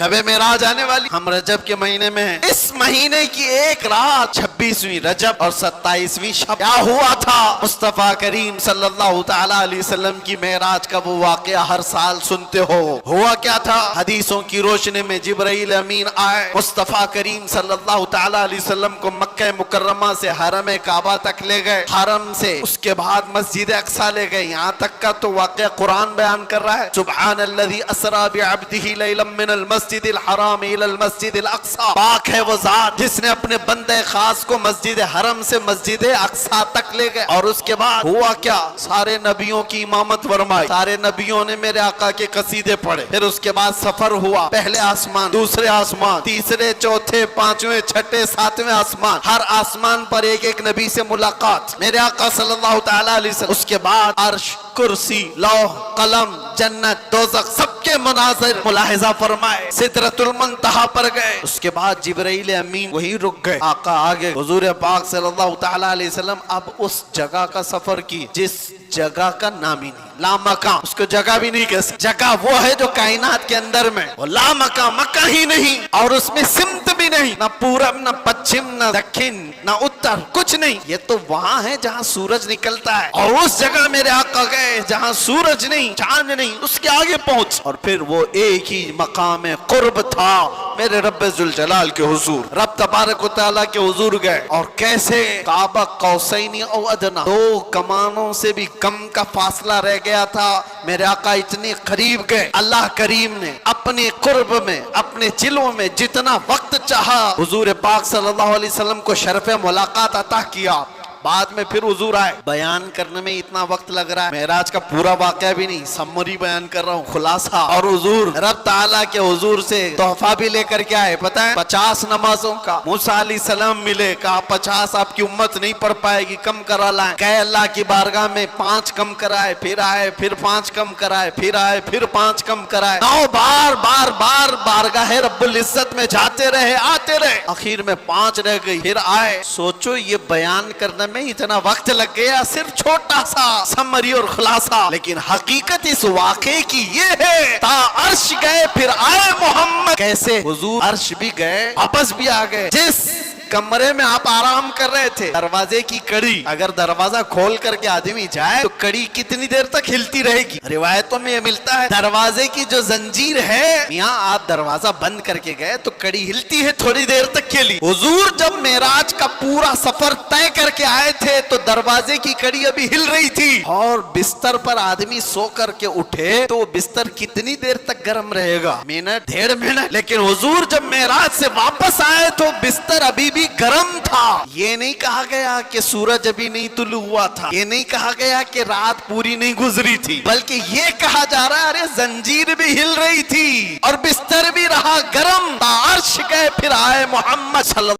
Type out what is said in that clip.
शब मेराज आने वाली, हम रजब के महीने में हैं। इस महीने की एक रात 26वीं रजब और 27वीं शब क्या हुआ था? मुस्तफा करीम सल्लल्लाहु तआला अलैहि वसल्लम की मेराज का वो वाकया हर साल सुनते हो। हुआ क्या था? हदीसों की रोशनी में जिब्राइल अमीन आए, मुस्तफा करीम सल्लल्लाहु तआला अलैहि वसल्लम को मक्का मुकर्रमा से हरम काबा तक ले गए, हरम से उसके बाद मस्जिद अक्सा ले गए। यहाँ तक का तो वाकया कुरान बयान कर रहा है, सुब्हानल्लज़ी अस्रा बिअब्दिही लैलन मिनल मस्जिदिल हराम इलल मस्जिदिल अक्सा। पाक है वो जात जिसने अपने बंदे खास को मस्जिद हरम से मस्जिद अक्सा तक ले गए। और उसके बाद हुआ क्या? सारे नबियों की इमामत फरमाई, सारे नबियों ने मेरे आका के कसीदे पढ़े। फिर उसके बाद सफर हुआ, पहले आसमान, दूसरे आसमान, तीसरे, चौथे, पांचवें, छठे, सातवें आसमान। हर आसमान पर एक एक नबी से मुलाकात, मेरे आका सल्लल्लाहु तआला अलैहि वसल्लम। उसके बाद अर्श, कुर्सी, लौह, कलम, जन्नत, दोज़ख, सबके मनाज़िर मुलाहिज़ा फरमाए। सिदरतुल मुंतहा पर गए। उसके बाद जिब्राइल अमीन वहीं रुक गए। आका आगे, हुजूर पाक सल्लल्लाहु तआला अलैहि वसल्लम अब उस जगह का सफर की जिस जगह का नाम ही नहीं, लामका, उसको जगह भी नहीं कह सकते। जगह वो है जो कायनात के अंदर में, वो लामका, मक्का ही नहीं, और उसमें सिमत भी नहीं, ना पूरब, ना पश्चिम, ना दक्षिण, ना उत्तर, कुछ नहीं। ये तो वहां है जहां सूरज निकलता है, और उस जगह मेरे आका गए जहां सूरज नहीं, चांद नहीं, उसके आगे पहुंच। और फिर वो एक ही मकाम कुर्ब था मेरे रब्बे जुल जलाल के हुजूर, रब तबारक व तआला के हुजूर गए। और कैसे? काबा कौसैनी औ अदना, दो कमानों से भी कम का फासला रह गया था। मेरे आका इतने करीब गए, अल्लाह करीम ने अपने कुर्ब में, अपने जिलों में जितना वक्त चाहा हुजूर पाक सल्लल्लाहु अलैहि वसल्लम को शर्फ़े मुलाकात अता किया। बाद में फिर हुजूर आए। बयान करने में इतना वक्त लग रहा है, मेराज का पूरा वाकया भी नहीं, समरी बयान कर रहा हूँ, खुलासा। और हुजूर रब ताला के हुजूर से तोहफा भी लेकर के आए, पता है? 50 नमाजों का। मूसा अलैहिस्सलाम मिले, कहा 50 आपकी उम्मत नहीं पढ़ पाएगी, कम करा लाए। कहे अल्लाह की बारगाह में 5 कम कराए, फिर आए, फिर 5 कम कराए, फिर आए, फिर 5 कम कराए। 9 बार बार बार बारगाह रब्बुल इज्जत में जाते रहे, आते रहे, आखिर में 5 रह गई, फिर आए। सोचो ये बयान करने में इतना वक्त लग गया, सिर्फ छोटा सा समरी और खुलासा। लेकिन हकीकत इस वाक़े की ये है, ता अर्श गए फिर आए मोहम्मद। कैसे? हुजूर अर्श भी गए, वापस भी आ गए। जिस कमरे में आप आराम कर रहे थे, दरवाजे की कड़ी, अगर दरवाजा खोल करके आदमी जाए तो कड़ी कितनी देर तक हिलती रहेगी? रिवायतों में ये मिलता है दरवाजे की जो जंजीर है, यहाँ आप दरवाजा बंद करके गए तो कड़ी हिलती है थोड़ी देर तक के लिए। हुजूर जब मेराज का पूरा सफर तय करके आए थे तो दरवाजे की कड़ी अभी हिल रही थी, और बिस्तर पर आदमी सो करके उठे तो बिस्तर कितनी देर तक गर्म रहेगा? Minute, 1.5 minute. लेकिन हुजूर जब मेराज से वापस आए तो बिस्तर अभी भी गरम था। ये नहीं कहा गया कि सूरज अभी नहीं तुलू हुआ था, ये नहीं कहा गया कि रात पूरी नहीं गुजरी थी, बल्कि ये कहा जा रहा है अरे जंजीर भी हिल रही थी और बिस्तर भी रहा गरम। अर्श गए फिर आए मोहम्मद सल्लल्लाहु